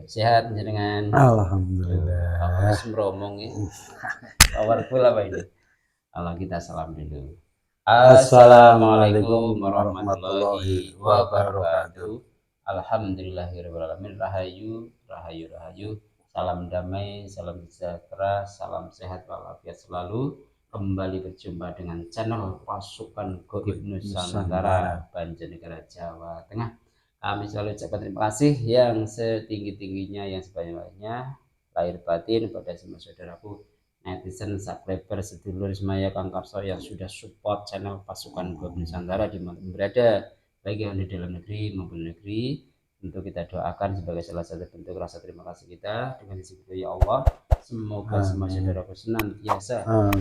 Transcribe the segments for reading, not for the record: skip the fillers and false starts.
Sehat jenengan? Alhamdulillah. Harus meromong ya. Powerful apa ini? Allah kita salam dulu. Assalamualaikum warahmatullahi wabarakatuh. Alhamdulillahirabbil alamin. Rahayu, rahayu, rahayu. Salam damai, salam sejahtera, salam sehat walafiat selalu. Kembali berjumpa dengan channel Pasukan Gaib Nusantara Banjarnegara Jawa Tengah. Kami selalu ucapkan terima kasih yang setinggi-tingginya, yang sebanyak-banyaknya lahir batin pada semua saudaraku netizen, subscriber, sedulur semaya Kang Karso yang sudah support channel Pasukan Gaib Nusantara di mana berada, baik yang di dalam negeri maupun negeri. Tentu kita doakan sebagai salah satu bentuk rasa terima kasih kita dengan disebut ya Allah. Semoga semua saudaraku senantiasa dalam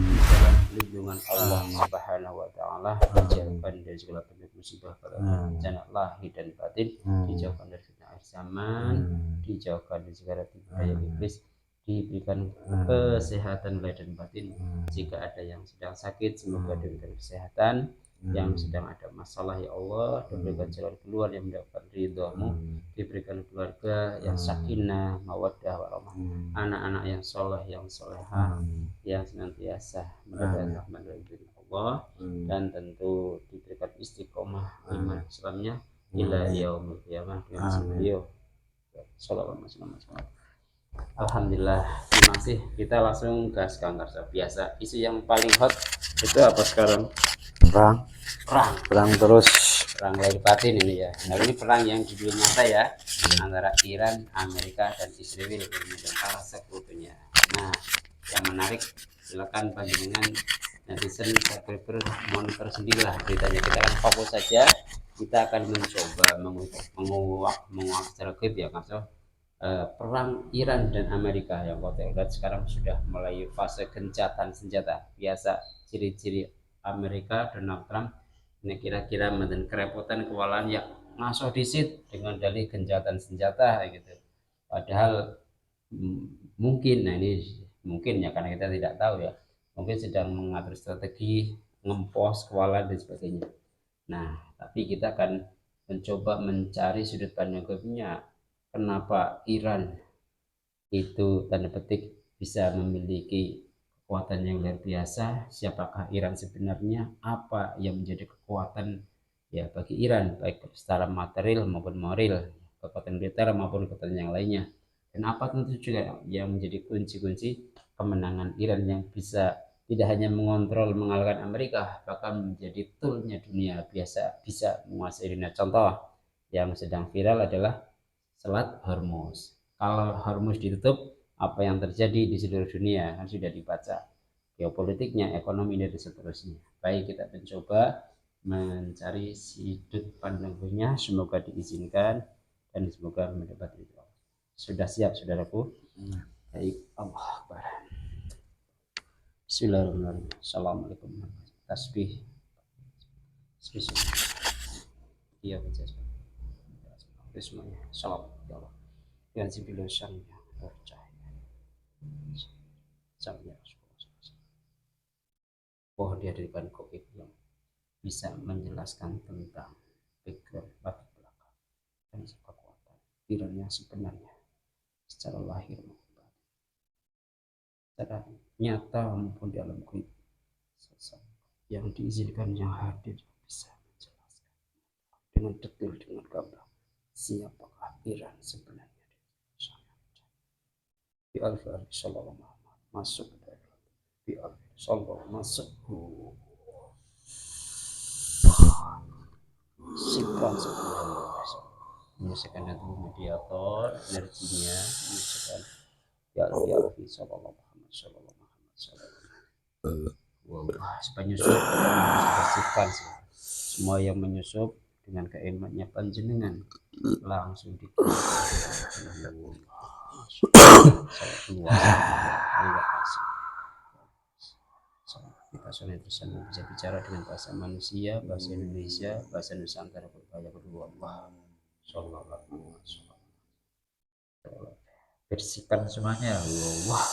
lindungan Allah Subhanahu wa taala, dijauhkan dari segala bentuk musibah, bencana lahir dan batin, dijauhkan dari fitnah akhir zaman, dijauhkan dari segala tipu daya iblis, diberikan kesehatan lahir dan batin. Jika ada yang sedang sakit, semoga diberikan kesehatan. Yang sedang ada masalah ya Allah, diberikan jalan keluar yang mendapatkan ridho-Mu, diberikan keluarga yang sakinah, mawaddah, warahmah, anak-anak yang soleh, yang solehah, yang senantiasa mendapatkan rahmat dari Allah, dan tentu diberikan istiqomah iman Islamnya ila yaumil qiyamah dengan beliau. Sallallahu alaihi wasallam. Alhamdulillah, terima kasih. Kita langsung gas Kang Karso. Biasa isu yang paling hot itu apa sekarang? Perang Terus perang lahir batin ini ya. Nah, ini perang yang di dunia nyata ya, antara Iran, Amerika, dan Israel dan para sekutunya. Nah, yang menarik silakan panjenengan netizen, subscriber monitor sendirilah beritanya. Kita akan fokus saja. Kita akan mencoba menguak secara gaib ya Karso. Perang Iran dan Amerika yang kau lihat sekarang sudah mulai fase gencatan senjata. Biasa ciri-ciri Amerika Donald Trump ini kira-kira meden kerepotan kewalahan ya ngasoh disit dengan dalih gencatan senjata gitu. Padahal mungkin, nah ini mungkin ya karena kita tidak tahu ya, mungkin sedang mengatur strategi ngempos kewalahan dan sebagainya. Nah, tapi kita akan mencoba mencari sudut pandang gaibnya. Kenapa Iran itu tanda petik bisa memiliki kekuatan yang luar biasa? Siapakah Iran sebenarnya? Apa yang menjadi kekuatan ya bagi Iran baik secara material maupun moral, kekuatan militer maupun kekuatan yang lainnya? Dan apa tentu juga yang menjadi kunci-kunci kemenangan Iran yang bisa tidak hanya mengontrol mengalahkan Amerika, bahkan menjadi toolnya dunia biasa bisa menguasai dunia. Contoh yang sedang viral adalah Selat Hormuz. Kalau Hormuz ditutup, apa yang terjadi di seluruh dunia kan sudah dibaca geopolitiknya, ekonomi dan seterusnya. Baik, kita mencoba mencari sudut pandangnya, semoga diizinkan dan semoga mendapat ridho. Sudah siap saudaraku? Baik, Allah Akbar. Bismillahirrahmanirrahim. Assalamualaikum. Tasbih. Bismillah. Iya baca. Bismillah. Salam ya Allah. Dengan sibilan syariah bercahaya. Sampai pohon dihadirkan kopi yang bisa menjelaskan tentang background latar belakang dan kekuatan Iran yang sebenarnya secara lahir maupun batin, secara nyata maupun dalam gaib, yang diizinkan yang hadir bisa menjelaskan dengan detail, dengan gamblang siapakah Iran sebenarnya. Bi alfi sallallahu masuk bi alfi sallallahu masuk sikap sebenarnya menyelesaikan itu mediator energinya menyelesaikan ya alfi sallallahu Muhammad sallallahu wah penyusup bersihkan semua yang menyusup dengan keimannya panjenengan langsung kita sudah bersama bisa bicara dengan bahasa manusia, bahasa Indonesia, bahasa Nusantara berbahaya kedua Allah. Sallallahu alaihi wasallam. Bersihkan semuanya. Wah.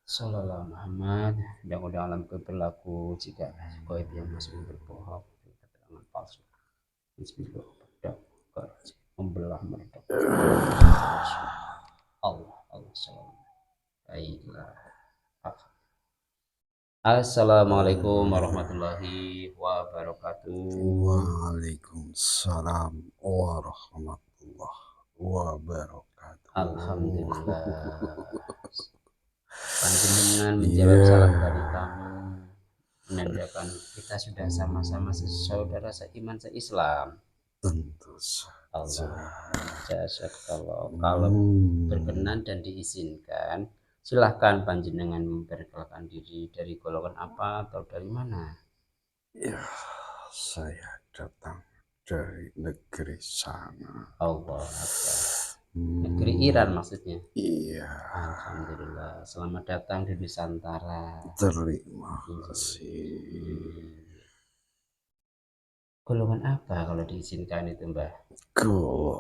Sallallahu Muhammad. Mudah-mudahan alam berlaku jika gaib yang masih berbohong keterangan palsu. Bismillah. membelah meledak. Allah Allah salam. Baiklah. Assalamualaikum warahmatullahi wabarakatuh. Waalaikumsalam warahmatullahi wabarakatuh. Alhamdulillah. Panjenengan menjawab salam dari kami, menandakan kita sudah sama-sama saudara seiman seislam. Tentu saja. Allah kalau berkenan dan diizinkan, silahkan panjenengan memperkenalkan diri, dari golongan apa atau dari mana? Ya, saya datang dari negeri sana. Allah Akbar. Negeri Iran maksudnya? Iya. Alhamdulillah. Selamat datang di Nusantara. Terima kasih. Golongan apa kalau diizinkan itu, Mbah? Allah.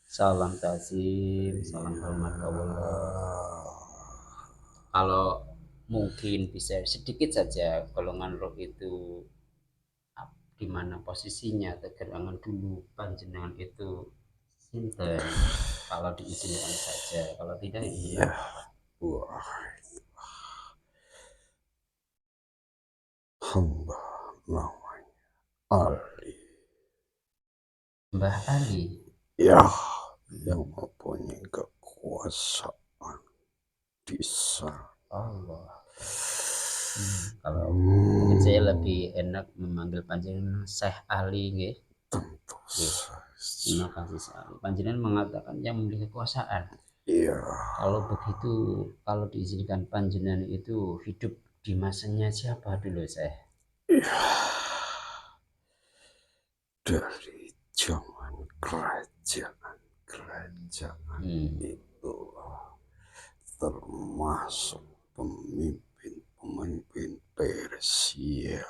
Salam tazim, salam hormat Allah. Kalau mungkin bisa sedikit saja golongan roh itu di mana posisinya, tegerangan dulu panjenengan itu sinten, kalau diizinkan saja, kalau tidak iya. Hamba namanya Ali. Mbah Ali. Ya, yang mempunyai kekuasaan di sana. Allah. Kalau mungkin saya lebih enak memanggil panjenengan Syekh Ali, nggih. Tentu saja. Terima kasih sekali. Panjenengan mengatakan yang memiliki kekuasaan. Iya. Kalau begitu, kalau diizinkan panjenengan itu hidup di masanya siapa dulu, Syekh? Iya. Dari zaman kerajaan itu termasuk pemimpin Persia.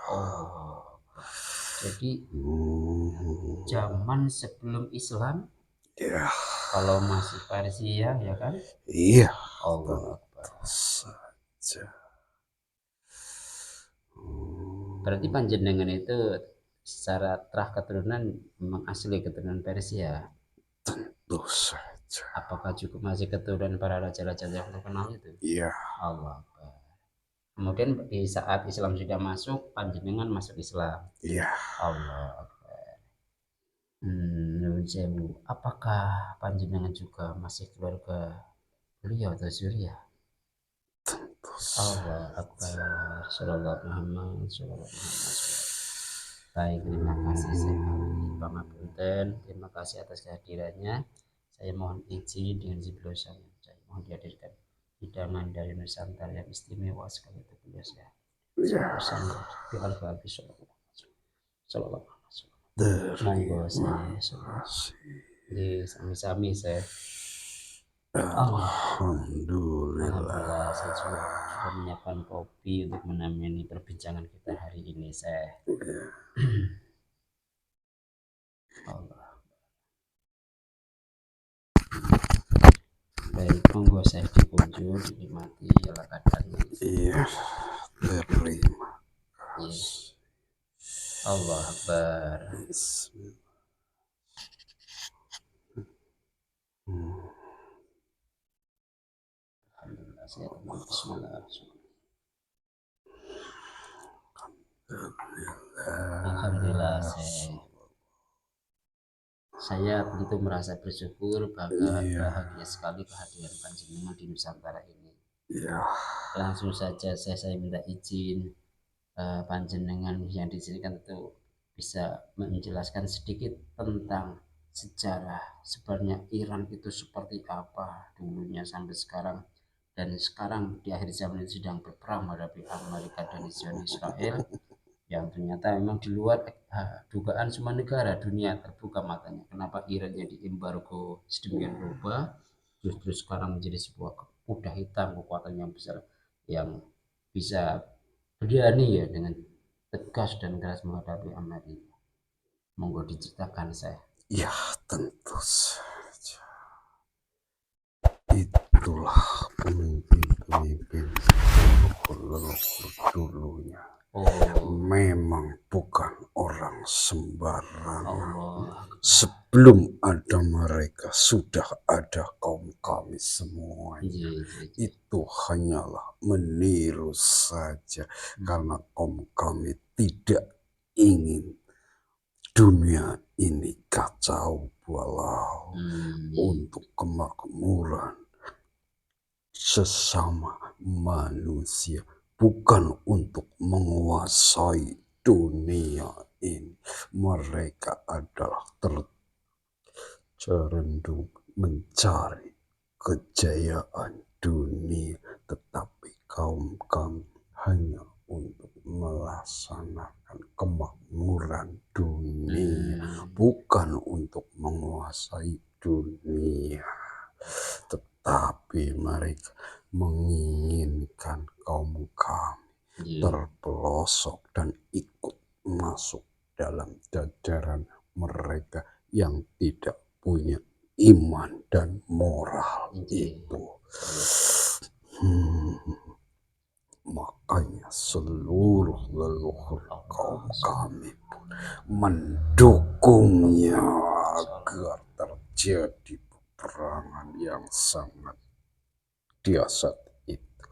Jadi zaman sebelum Islam, ya, kalau masih Persia, ya kan? Iya. Allah saja. Berarti panjenengan itu secara terah keturunan memang asli keturunan Persia. Tentu saja. Apakah cukup masih keturunan para raja-raja yang terkenal itu? Iya. Allah. Kemudian di saat Islam sudah masuk, panjenengan masuk Islam. Iya. Allah. Apakah panjenengan juga masih keluarga beliau atau Suriah? Tentu Allah Akbar. Sallallahu Muhammad. Baik, terima kasih sekali Pangapunten. Terima kasih atas kehadirannya. Saya mohon izin dengan jeblosan saya mohon dihadirkan hidangan dari Nusantara yang istimewa sekali itu beliau saya. Bersama di Al-Fatihah sallallahu alaihi wasallam. Monggo saya. Di sami-sami saya. Alhamdulillah saya sudah menyiapkan kopi untuk menemani perbincangan kita hari ini, saya. Allah. Baik, monggo saya dikunjung, dinikmati ala kadarnya. Iya, terima kasih. Allah Akbar. Alhamdulillah, saya Alhamdulillah, saya tentu merasa bersyukur, bahagia sekali kehadiran panjenengan di Nusantara ini. Langsung saja saya minta izin panjenengan yang di sini kan tentu bisa menjelaskan sedikit tentang sejarah sebenarnya Iran itu seperti apa dulunya sampai sekarang, dan sekarang di akhir zaman ini sedang berperang menghadapi Amerika dan Israel yang ternyata memang di luar dugaan semua negara dunia terbuka matanya. Kenapa Iran jadi embargo sedemikian rupa, justru sekarang menjadi sebuah kuda hitam, kekuatan yang besar yang bisa berani ya dengan tegas dan keras menghadapi Amerika. Monggo diceritakan, saya. Ya, tentu saja. Itulah pemimpin leluhur dulunya Memang bukan orang sembarangan. Allah. Sebelum ada mereka sudah ada kaum kami semuanya. Itu hanyalah meniru saja karena kaum kami tidak ingin dunia ini kacau balau untuk kemakmuran sesama manusia, bukan untuk menguasai dunia ini. Mereka adalah tercerendung mencari kejayaan dunia, tetapi kaum kami hanya untuk melaksanakan kemakmuran dunia, bukan untuk menguasai dunia. Tetapi mereka menginginkan kaum kami terpelosok dan ikut masuk dalam jajaran mereka yang tidak punya iman dan moral itu. Makanya seluruh leluhur kaum kami pun mendukungnya agar terjadi peperangan yang sangat dahsyat itu.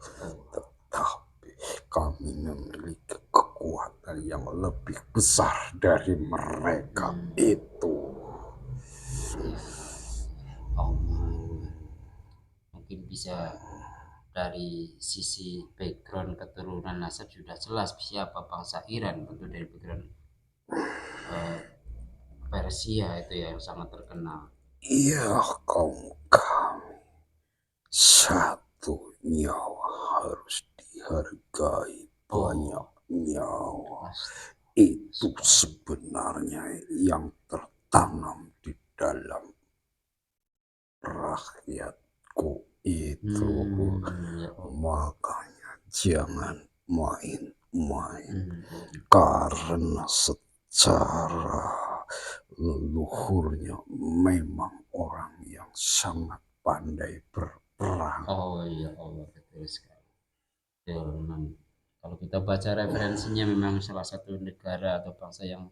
Tetapi kami memiliki kekuatan yang lebih besar dari mereka itu. Mungkin bisa dari sisi background keturunan nasab sudah jelas siapa bangsa Iran, tentu dari background Persia itu ya yang sangat terkenal. Iya, kaum kami satu nyawa harus dihargai banyak nyawa. Itu sebenarnya yang tertanam di dalam rakyatku itu. Makanya jangan main-main, karena secara leluhurnya memang orang yang sangat pandai berperang. Oh iya, Allah, betul sekali. Kalau kita baca referensinya memang salah satu negara atau bangsa yang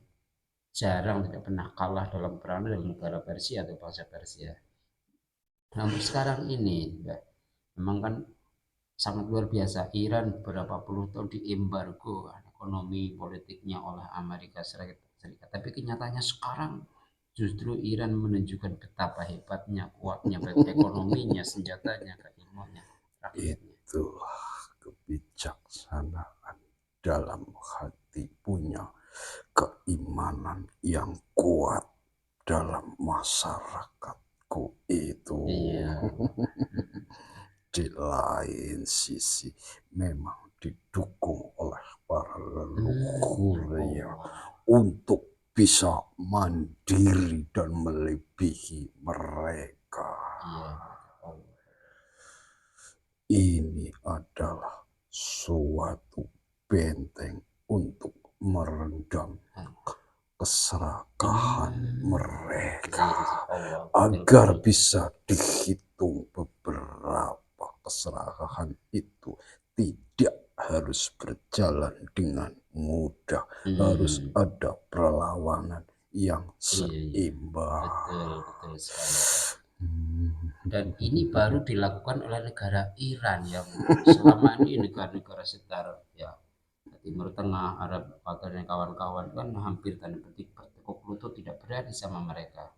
jarang tidak pernah kalah dalam perang dari negara Persia atau bangsa Persia. Namun sekarang ini memang kan sangat luar biasa. Iran berapa puluh tahun diembargo ekonomi politiknya oleh Amerika Serikat. Tapi kenyataannya sekarang justru Iran menunjukkan betapa hebatnya, kuatnya baik ekonominya, senjatanya, keilmuannya, rakyatnya. Itulah kebijaksanaan dalam hati, punya keimanan yang kuat dalam masyarakatku itu. Di lain sisi memang didukung oleh para leluhurnya untuk bisa mandiri dan melebihi mereka. Ini adalah suatu benteng untuk meredam keserakahan mereka agar bisa dihitung beberapa keserakahan itu tidak harus berjalan dengan mudah, harus ada perlawanan yang seimbang. Betul sekali. Dan ini baru dilakukan oleh negara Iran yang selama ini negara-negara sekitar ya Timur Tengah, Arab Barat dan kawan-kawan kan hampir tanda petik bertekuk lutut tidak berani sama mereka.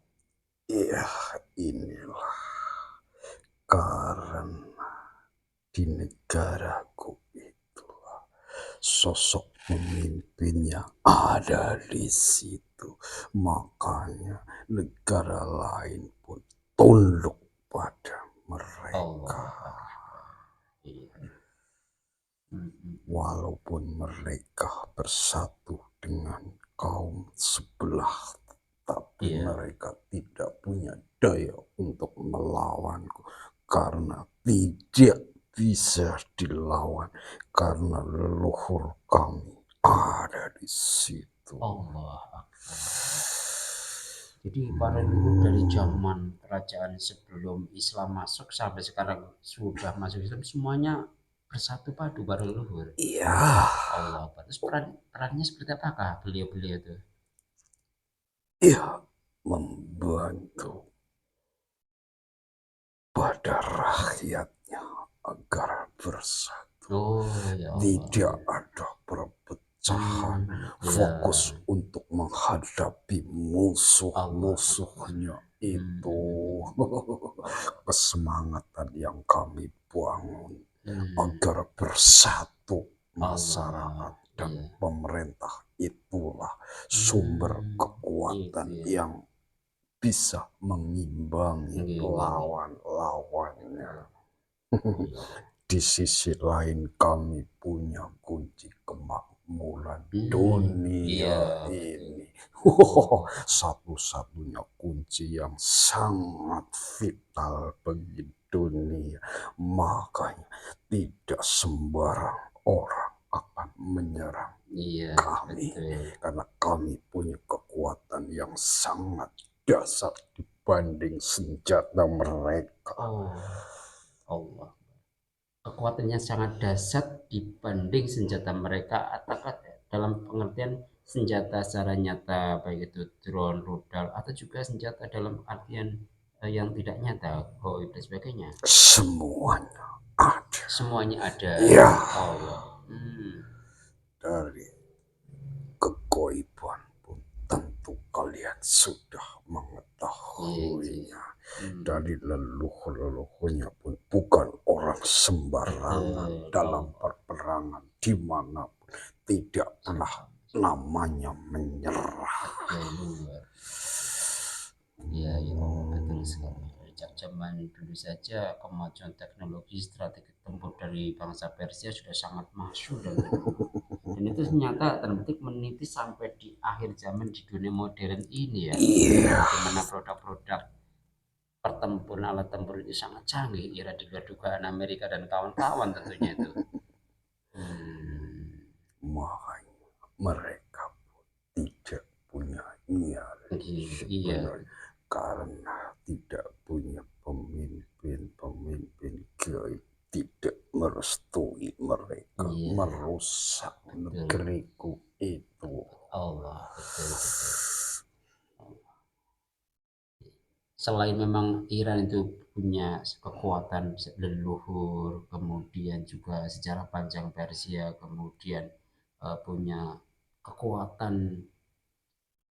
Iya, inilah karena di negaraku itulah sosok pemimpinnya ada di situ, makanya negara lain pun tunduk pada mereka. Walaupun mereka bersatu dengan kaum sebelah, tapi mereka tidak punya daya untuk melawanku karena tidak bisa dilawan karena leluhur kami ada di situ. Allah. Jadi para leluhur dari zaman kerajaan sebelum Islam masuk sampai sekarang sudah masuk Islam semuanya bersatu padu para leluhur. Iya, Allah Akbar. Terus perannya seperti apakah beliau-beliau itu? iya, membantu pada rakyatnya agar bersatu. Oh ya Allah. Tidak ada perpecahan, fokus untuk menghadapi musuh-musuhnya itu. Kesemangatan yang kami bangun agar bersatu masyarakat dan pemerintah itulah sumber kekuatan yang bisa mengimbangi lawan-lawannya. Di sisi lain kami punya kunci kemakmuran dunia ini. Satu-satunya kunci yang sangat vital bagi dunia. Makanya tidak sembarang orang akan menyerang kami. Karena kami punya kekuatan yang sangat dasar dibanding senjata mereka. Allah. Kekuatannya sangat dahsyat dibanding senjata mereka, ataukah dalam pengertian senjata secara nyata, baik itu drone, rudal, atau juga senjata dalam artian yang tidak nyata, goib dan sebagainya? Semuanya ada. Semuanya ada. Ya. Allah. Dari kegoiban pun tentu kalian sudah mengetahuinya. Dari leluhur-leluhurnya pun bukan orang sembarangan. Dalam perperangan dimanapun tidak pernah namanya menyerah. Iya, betul sekali. Sejak zaman dulu saja kemajuan teknologi strategi tempur dari bangsa Persia sudah sangat masyhur dan itu ternyata terbetik meniti sampai di akhir zaman di dunia modern ini ya. Bagaimana produk-produk pertempuran alat tempur ini sangat canggih, era di luar dugaan Amerika dan kawan-kawan tentunya itu. Makanya mereka pun tidak punya nyali. Karena tidak punya pemimpin gaib, tidak merestui mereka, merusak negeriku itu. Allah, betul. Selain memang Iran itu punya kekuatan leluhur, kemudian juga sejarah panjang Persia, kemudian punya kekuatan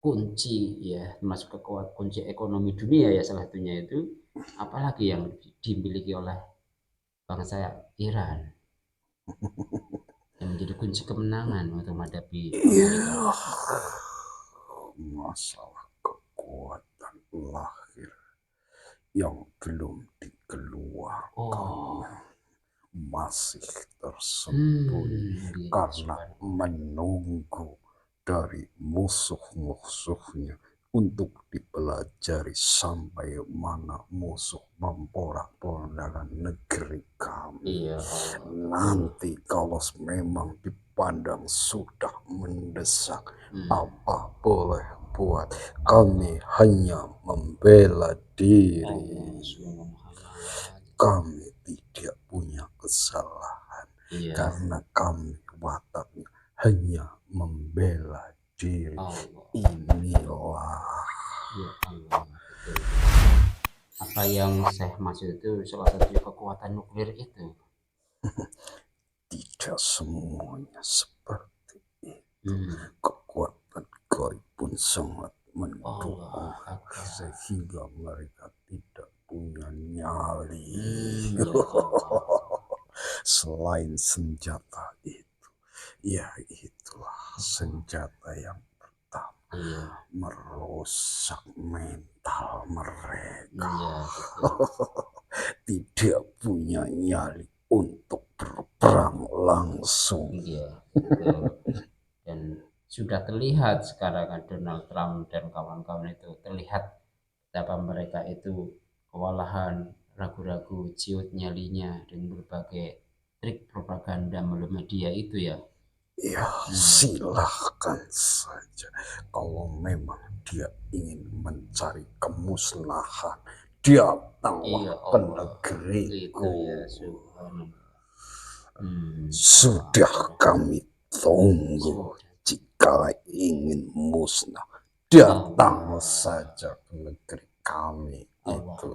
kunci ya, termasuk kekuatan kunci ekonomi dunia ya, salah satunya itu, apalagi yang dimiliki oleh bangsa Iran yang menjadi kunci kemenangan untuk menghadapi Amerika? Masalah kekuatan lahir yang belum dikeluarkan masih tersembunyi karena menunggu dari musuh-musuhnya untuk dipelajari sampai mana musuh memporak-porandakan negeri kami. Nanti kalau memang dipandang sudah mendesak, apa boleh buat, kami hanya membela diri. Kami tidak punya kesalahan karena kami wataknya hanya membela diri. Inilah apa yang saya maksud itu, salah satu kekuatan nuklir itu. Tidak semuanya seperti itu. Kekuatan gaib pun sangat mendukung sehingga mereka tidak punya nyali. Selain senjata itu, ya itulah senjata yang pertama, merusak mental mereka. Tidak punya nyali untuk berperang langsung. Dan sudah terlihat sekarang kan Donald Trump dan kawan-kawan itu, terlihat betapa mereka itu kewalahan, ragu-ragu, ciut nyalinya dengan berbagai trik propaganda melalui media itu ya. Ya, silahkan saja. Kalau memang dia ingin mencari kemusnahan, datanglah ke negeriku. Sudah kami tunggu. Sudah. Jika ingin musnah, Allah. datang saja ke negeri kami itu.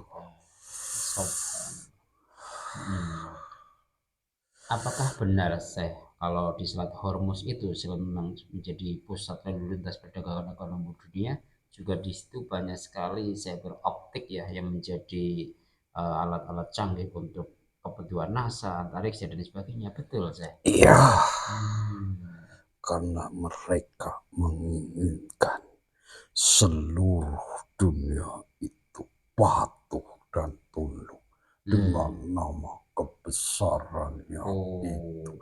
Apakah benar, Syekh, kalau di Selat Hormuz itu selain memang menjadi pusat lalu lintas perdagangan ekonomi dunia, juga di situ banyak sekali cyber optik ya yang menjadi alat-alat canggih untuk kebutuhan NASA, antariksa dan sebagainya. Betul, Syekh? Iya, Hmm. karena mereka menginginkan seluruh dunia itu patuh dan tunduk dengan nama kebesarannya itu.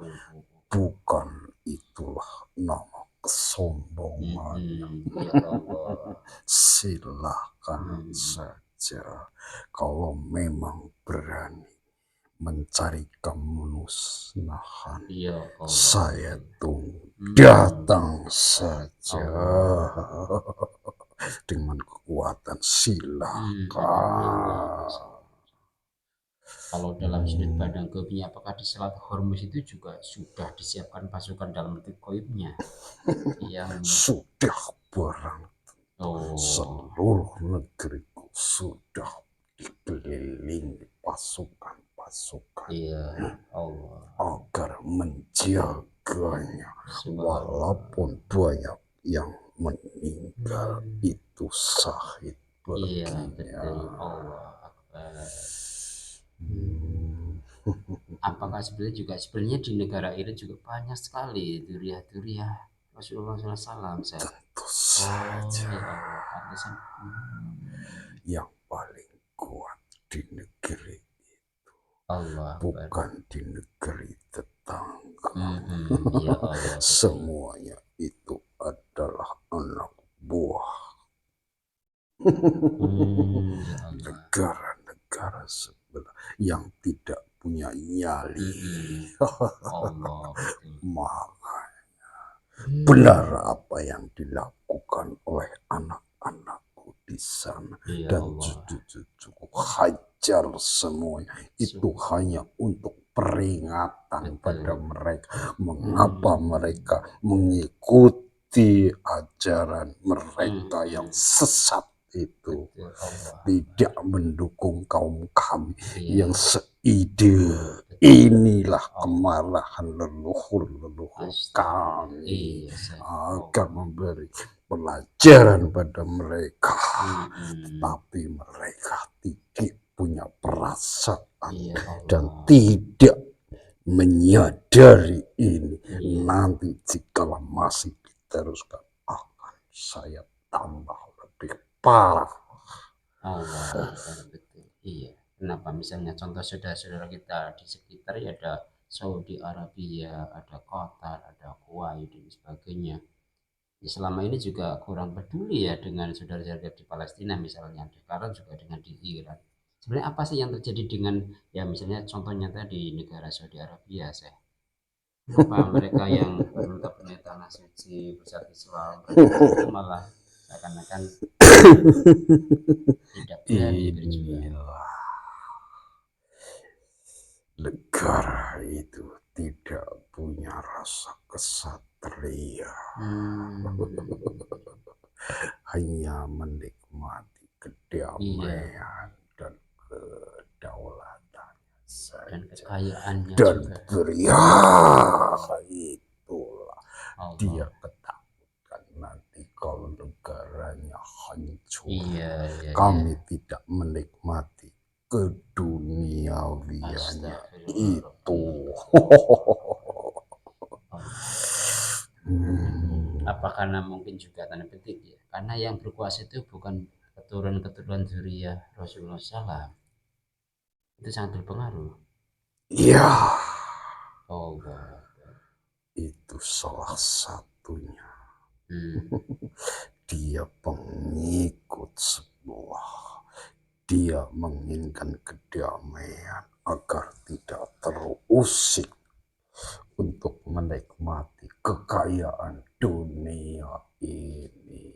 Bukan itulah nama kesombongannya. Ya Allah. Silakan saja kalau memang berani mencari kemusnahan. Ya Allah. Saya tunggu. Datang saja dengan kekuatan. Silakan. Kalau dalam sudut pandang gaibnya, apakah di Selat Hormuz itu juga sudah disiapkan pasukan dalam bentuk gaibnya yang Sudah barang seluruh negeriku sudah dikelilingi pasukan-pasukan Allah agar menjaganya, walaupun banyak yang meninggal itu syahid baginya. Allah Akbar. Apakah sebenarnya di negara ini juga banyak sekali duriah-duriah Rasulullah SAW, Saya. Tentu saja. Ya Allah, yang paling kuat di negeri Allah bukan di negeri tetangga. Ya Allah, semuanya itu adalah anak buah negara-negara sebelah yang tidak punya nyali. Makanya benar apa yang dilakukan oleh anak-anakku di sana dan cucu-cucuku, hajar semuanya. Itu hanya untuk peringatan pada mereka. Mengapa mereka mengikuti ajaran mereka yang sesat itu, tidak mendukung kaum kami yang seide. Inilah kemarahan leluhur kami agar memberi pelajaran pada mereka, tetapi mereka tidak punya perasaan dan tidak menyadari ini. Nanti jikalau masih diteruskan akan saya tambah lebih parah. Betul. Iya. Kenapa misalnya contoh saudara-saudara kita di sekitar ya ada Saudi Arabia, ada Qatar, ada Kuwait dan sebagainya. Ya, selama ini juga kurang peduli ya dengan saudara-saudara di Palestina misalnya, sekarang juga dengan di Iran. Sebenarnya apa sih yang terjadi dengan ya misalnya contohnya tadi negara Saudi Arabia, saya kenapa mereka yang menetapkan tanah suci bersatu Islam itu malah akan tidak berani berjuang. Negara itu tidak punya rasa kesatria, hanya menikmati kedamaian dan kedaulatan saja, dan kekayaannya dan juga. Itulah dia ketakutan nanti kalau negaranya hancur. Kami tidak menikmati keduniawiannya itu. Apa karena mungkin juga tanda petik ya, karena yang berkuasa itu bukan keturunan zuriyah Rasulullah SAW, itu sangat berpengaruh. Iya. Itu salah satunya. Dia pengikut semua. Dia menginginkan kedamaian agar tidak terusik untuk menikmati kekayaan dunia ini.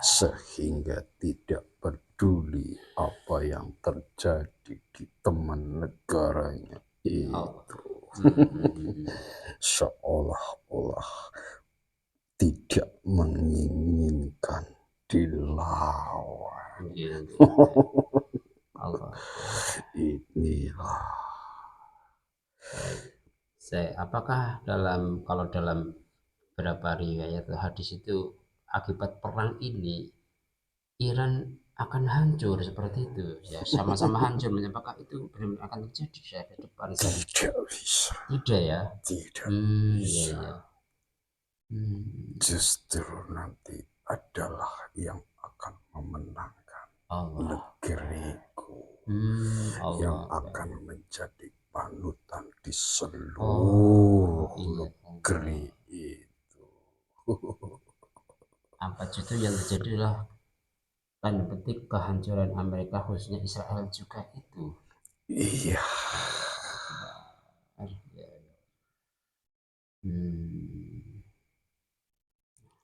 Sehingga tidak peduli apa yang terjadi di teman negaranya Allah. Seolah-olah tidak menginginkan dilawan. Gitu. Allah. Inilah Apakah kalau dalam beberapa riwayat atau hadis itu akibat perang ini Iran akan hancur seperti itu ya, sama-sama hancur, apakah itu benar-benar akan terjadi saya ke depan saya? tidak bisa, Tidak ya. tidak Iya bisa. iya. Justru nanti adalah yang akan memenangkan Allah. negeriku, yang Allah. akan menjadi panutan di Oh seluruh iya. negeri itu. Apa justru yang terjadi adalah tanda petik kehancuran Amerika, khususnya Israel juga itu. Iya, Ya. Hmm.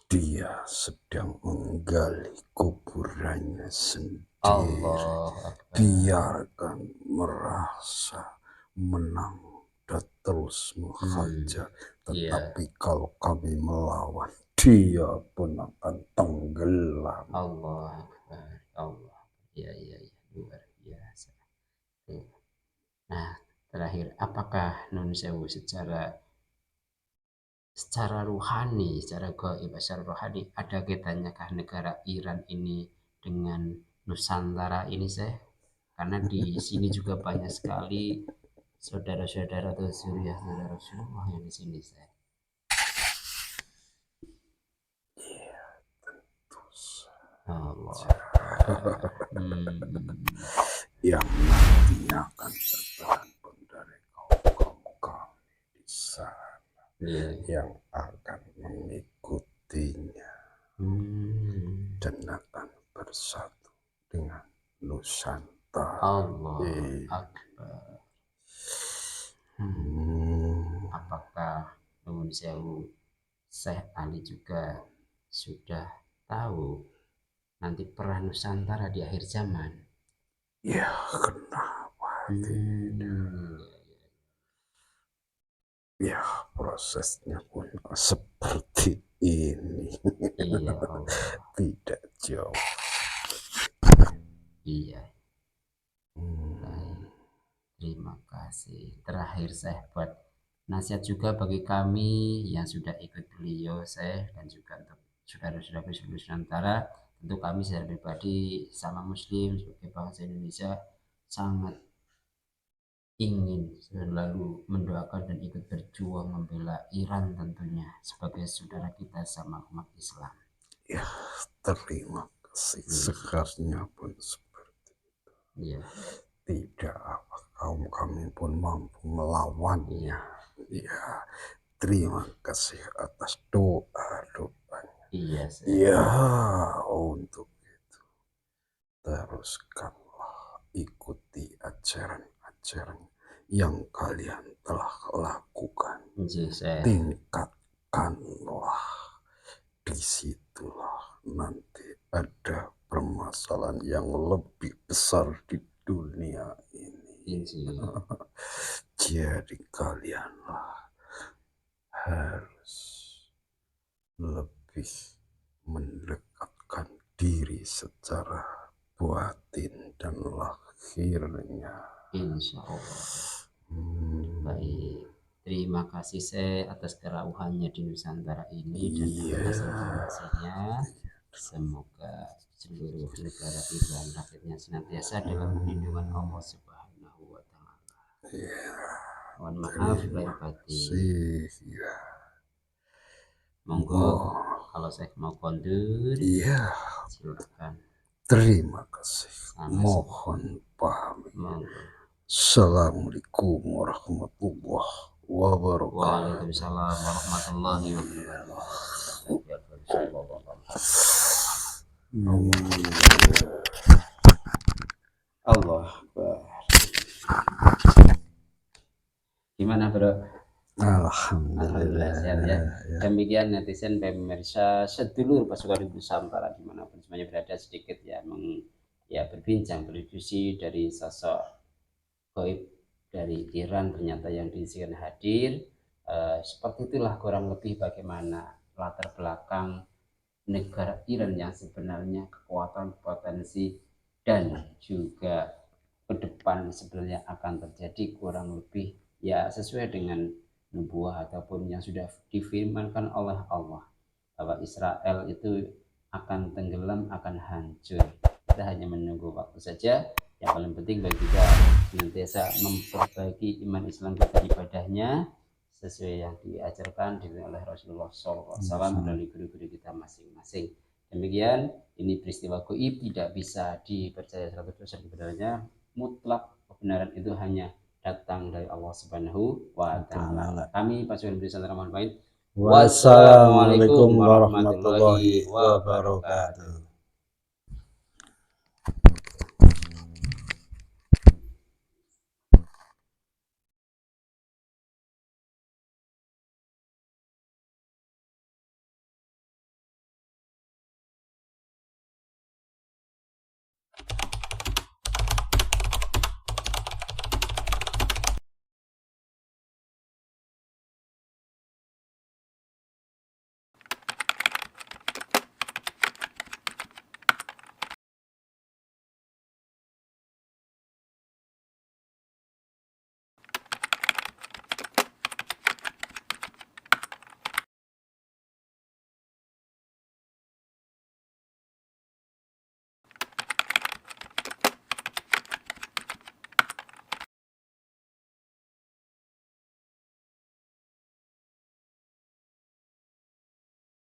dia sedang menggali kuburannya sendiri. Allah Akbar. Biarkan merasa menang dan terus menghajar. Iya. Tetapi kalau kami melawan, dia pun akan tenggelam. Allah Akbar. Allah. Iya iya iya, luar biasa. Nah, terakhir, apakah Nun Sewu secara rohani, secara gaib, secara rohani, ada kaitannya kah negara Iran ini dengan Nusantara ini, saya? Karena di sini juga banyak sekali saudara-saudara atau suriah-saudara Rasulullah yang di sini, saya. Allah. Yang nantinya akan terbangun dari kaum kami di sana, yang akan mengikutinya dan akan bersatu dengan Nusantara. Allah Akbar. Apakah Nun Sewu Syekh Ali juga sudah tahu nanti perang Nusantara di akhir zaman? Ya, kenapa tidak? Ya, prosesnya pun seperti ini. Iya Allah. Tidak jauh. Iya. Baik. Terima kasih. Terakhir saya buat nasihat juga bagi kami yang sudah ikut beliau, saya, dan juga untuk saudara-saudara seluruh Nusantara. Tentu kami secara pribadi sama Muslim sebagai bangsa Indonesia sangat ingin selalu mendoakan dan ikut berjuang membela Iran tentunya sebagai saudara kita sama umat Islam. Ya, terima kasih. Sekarnya pun seperti itu. Iya. Tidak apa kaum kami pun mampu melawannya. Ya, terima kasih atas doa-doanya. Iya. Ya, untuk itu teruskanlah ikuti ajaran-ajaran yang kalian telah lakukan. Tingkatkanlah, disitulah nanti ada permasalahan yang lebih besar di dunia ini. Jadi kalianlah harus lebih mendekatkan diri secara batin dan lahirnya. Insya Allah. Baik. Terima kasih saya atas kerauhannya di Nusantara ini dan atas informasinya. Semoga seluruh negara Iran rakyatnya senantiasa dalam perlindungan Allah Subhanahu wa Ta'ala. Mohon maaf lahir batin. Monggo kalau saya mau kondur, silakan. Terima kasih. Mohon pahami. Assalamualaikum warahmatullahi wabarakatuh. Waalaikumsalam warahmatullahi wabarakatuh. Allah. Gimana bro? Alhamdulillah. Sehat ya. Demikian netizen pemirsa sedulur pasukan Nusantara dimanapun semuanya berada, sedikit ya berbincang berdiskusi dari sosok gaib dari Iran ternyata yang diizinkan hadir. Seperti itulah kurang lebih bagaimana latar belakang negara Iran yang sebenarnya kekuatan potensi dan juga ke depan sebenarnya akan terjadi kurang lebih ya sesuai dengan nubuah ataupun yang sudah difirmankan oleh Allah bahwa Israel itu akan tenggelam, akan hancur. Kita hanya menunggu waktu saja. Yang paling penting bagi kita senantiasa memperbaiki iman Islam kita, ibadahnya sesuai yang diajarkan oleh Rasulullah SAW melalui guru-guru kita masing-masing. Demikian, ini peristiwa gaib tidak bisa dipercaya 100% kebenarannya, mutlak kebenaran itu hanya datang dari Allah Subhanahu wa Ta'ala. Kami pasukan Berisan Rahman Baik. Wassalamualaikum warahmatullahi wabarakatuh.